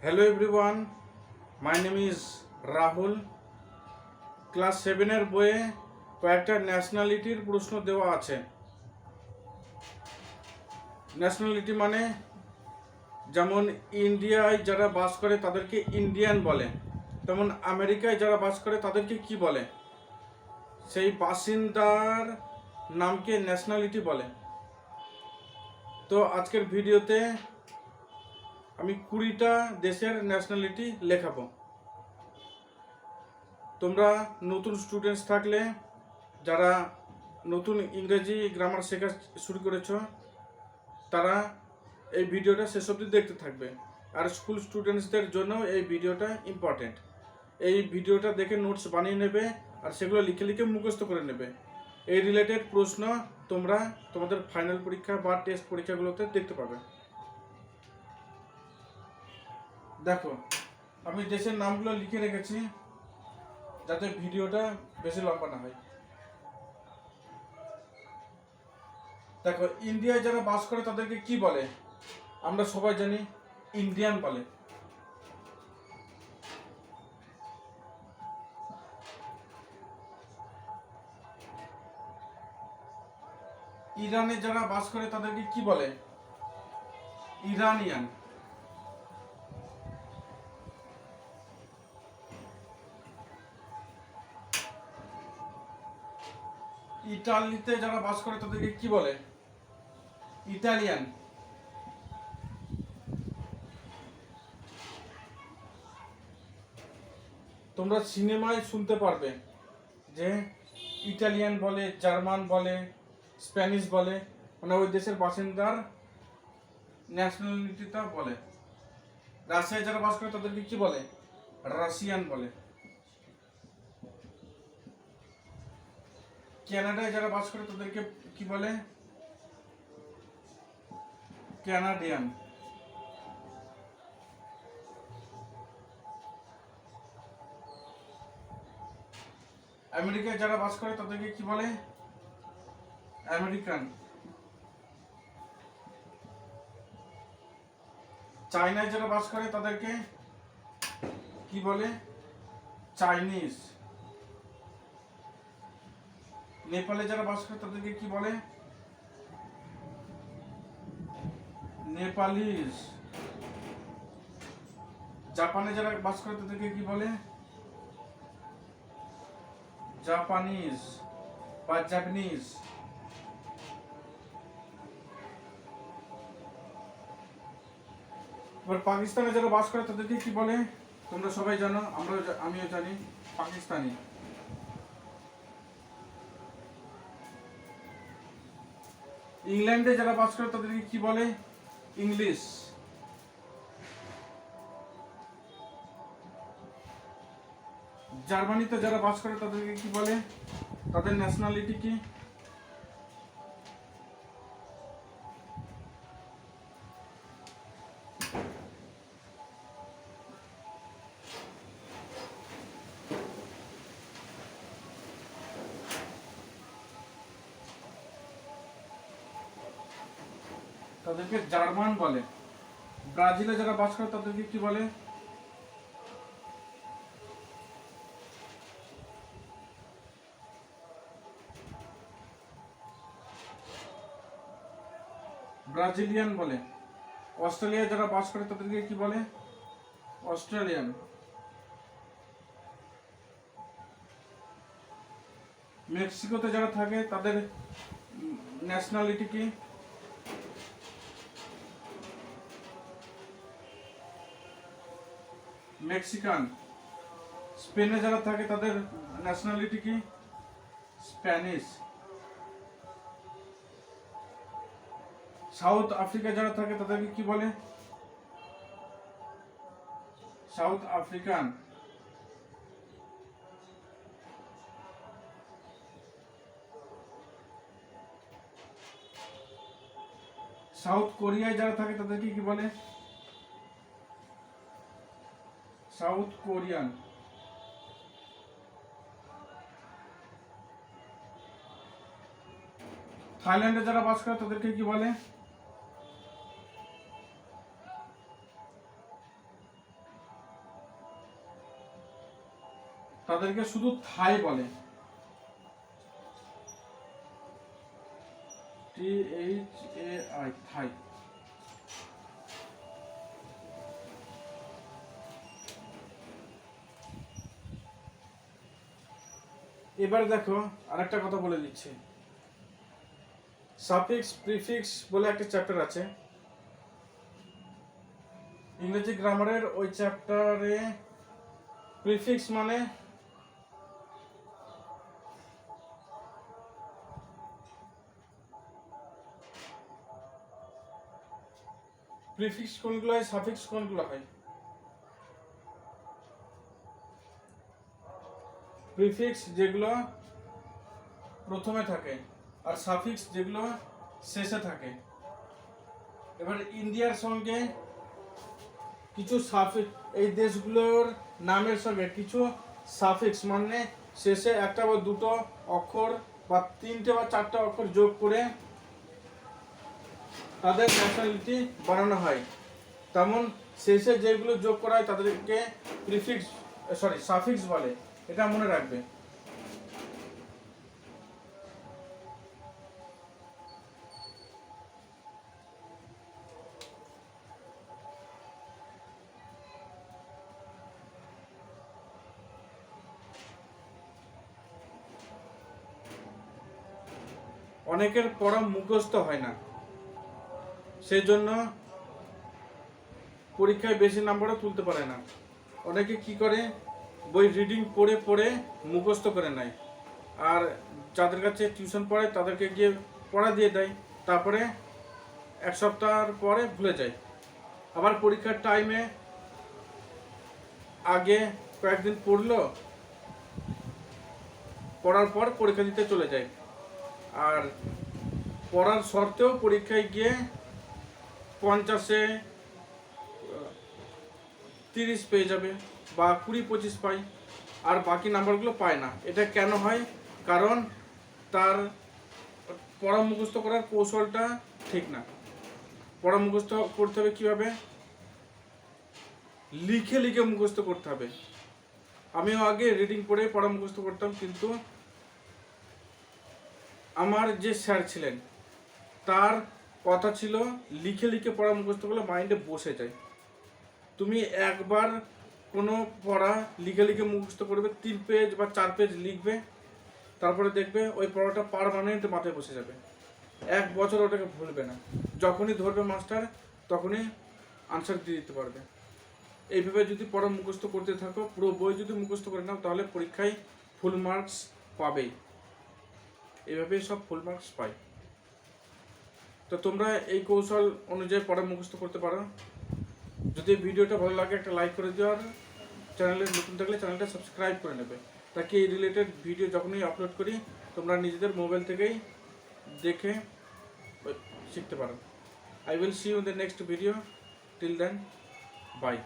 Hello everyone, my name is Rahul. Class 7-এর বইয়ে কয়েকটা ন্যাশনালিটির প্রশ্ন দেওয়া আছে। ন্যাশনালিটি মানে যেমন ইন্ডিয়ায় যারা বাস করে তাদেরকে ইন্ডিয়ান বলে, তেমন আমেরিকায় যারা বাস করে তাদেরকে কি বলে? সেই বাসিন্দার নামকে ন্যাশনালিটি বলে। তো আজকের ভিডিওতে আমি 20টা দেশের ন্যাশনালিটি লেখাবো। তোমরা নতুন স্টুডেন্টস থাকলে, যারা নতুন ইংরেজি গ্রামার শেখা শুরু করেছো, তারা এই ভিডিওটা শেষ অবধি দেখতে থাকবে। আর স্কুল স্টুডেন্টসদের জন্য এই ভিডিওটা ইম্পর্টেন্ট। এই ভিডিওটা দেখে নোটস বানিয়ে নেবে আর সেগুলো লিখে লিখে মুখস্থ করে নেবে। এই রিলেটেড প্রশ্ন তোমরা তোমাদের ফাইনাল পরীক্ষা বা টেস্ট পরীক্ষাগুলোতে দেখতে পাবে। দেখো, আমি দেশের নামগুলো লিখে রেখেছি যাতে ভিডিওটা বেশি লম্বা না হয়। দেখো, ইন্ডিয়ায় যারা বাস করে তাদেরকে কি বলে? আমরা সবাই জানি ইন্ডিয়ান বলে। ইরানে যারা বাস করে তাদেরকে কি বলে? ইরানিয়ান। ইটালিতে যারা বাস করে তাদেরকে কি বলে? ইটালিয়ান। তোমরা সিনেমায় শুনতে পারবে যে ইটালিয়ান বলে, জার্মান বলে, স্প্যানিশ বলে, মানে ওই দেশের বাসিন্দার ন্যাশনালিটিটা বলে। রাশিয়ায় যারা বাস করে তাদেরকে কি বলে? রাশিয়ান বলে। কানাডায় যারা বাস করে তাদেরকে কি বলে? কানাডিয়ান। আমেরিকায় যারা বাস করে তাদেরকে কি বলে? আমেরিকান। চায়নায় যারা বাস করে তাদেরকে কি বলে? চাইনিজ। নেপালে যারা বাস করে তাদেরকে কি বলে? নেপালিজ। জাপানে যারা বাস করে তাদেরকে কি বলে? জাপানিজ বা জাপানিজ। এবার পাকিস্তানে যারা বাস করে তাদেরকে কি বলে? তোমরা সবাই জানো, আমিও জানি, পাকিস্তানি। ইংল্যান্ডে যারা বাস করে তাদেরকে কি বলে? ইংলিশ। জার্মানিতে যারা বাস করে তাদেরকে কি বলে? তাদের ন্যাশনালিটি কি? তাদেরকে জার্মান বলে। ব্রাজিলে যারা বাস করে তাদেরকে কি বলে? ব্রাজিলিয়ান বলে। অস্ট্রেলিয়ায় যারা বাস করে তাদেরকে কি বলে? অস্ট্রেলিয়ান। মেক্সিকোতে যারা থাকে তাদের ন্যাশনালিটি কি? মেক্সিকান। স্পেনে যারা থাকে তাদের ন্যাশনালিটি কি? স্প্যানিশ। সাউথ আফ্রিকা যারা থাকে তাদেরকে কি বলে? South African. সাউথ কোরিয়ায় যারা থাকে তাদেরকে কি বলে? South Korean. থাইল্যান্ডে যারা বাস করে তাদেরকে কি বলে? তাদেরকে শুধু থাই বলে, THAI, থাই। এবার দেখো আরেকটা কথা বলে দিচ্ছি, সাফিক্স প্রিফিক্স বলে একটা চ্যাপ্টার আছে ইংরেজি গ্রামারের। ওই চ্যাপ্টারে প্রিফিক্স মানে প্রিফিক্স কোনগুলো হয়, সাফিক্স কোনগুলো হয়। প্রিফিক্স যেগুলো প্রথমে থাকে আর সাফিক্স যেগুলো শেষে থাকে। এবার ইন্ডিয়ার সঙ্গে কিছু সাফিক্স, এই দেশগুলোর নামের সঙ্গে কিছু সাফিক্স মানে শেষে একটা বা দুটো অক্ষর বা তিনটে বা চারটে অক্ষর যোগ করে তাদের ন্যাশনালিটি বানানো হয়। তেমন শেষে যেগুলো যোগ করা হয় তাদেরকে প্রিফিক্স সাফিক্স বলে, এটা মনে রাখবে। অনেকের পড়া মুখস্থ হয় না, সেই জন্য পরীক্ষায় বেশি নাম্বারও তুলতে পারে না। অনেকে কি করে, বই রিডিং পড়ে পড়ে মুখস্থ করে নেয়, আর যাদের কাছে টিউশন পড়ে তাদেরকে গিয়ে পড়া দিয়ে দেয়, তারপরে এক সপ্তাহ পরে ভুলে যায়। আবার পরীক্ষার টাইমে আগে কয়েকদিন পড়লো, পড়ার পর পরীক্ষা দিতে চলে যায়। আর পড়ার সত্ত্বেও পরীক্ষায় গিয়ে 50-এ 30 পেয়ে যাবে বা 20-25 পায়, আর বাকি নাম্বারগুলো পায় না। এটা কেন হয়? কারণ তার পড়া মুখস্থ করার কৌশলটা ঠিক না। পড়া মুখস্থ করতে হবে কীভাবে? লিখে লিখে মুখস্থ করতে হবে। আমিও আগে রিডিং পড়ে পড়া মুখস্থ করতাম, কিন্তু আমার যে স্যার ছিলেন তার কথা ছিল লিখে লিখে পড়া মুখস্থ করলে মাইন্ডে বসে যায়। তুমি একবার কোনো পড়া লিখে লিখে মুখস্থ করবে, 3 পেজ বা 4 পেজ লিখবে, তারপরে দেখবে ওই পড়াটা পার্মানেন্ট মাথায় বসে যাবে, 1 বছর ওটাকে ভুলবে না। যখনই ধরবে মাস্টার তখনই আনসার দিয়ে দিতে পারবে। এইভাবে যদি পড়া মুখস্থ করতে থাকো, পুরো বই যদি মুখস্থ করে নাও, তাহলে পরীক্ষায় ফুল মার্কস পাবেই। এইভাবেই সব ফুল মার্কস পায়। তো তোমরা এই কৌশল অনুযায়ী পড়া মুখস্থ করতে পারো। যদি ভিডিওটা ভালো লাগে একটা লাইক করে দিও, আর চ্যানেলে নতুন থাকলে চ্যানেলটা সাবস্ক্রাইব করে নেবে, তাকে এই রিলেটেড ভিডিও যখনই আপলোড করি তোমরা নিজেদের মোবাইল থেকেই দেখে শিখতে পারো। I will see you in the next video. Till then, bye.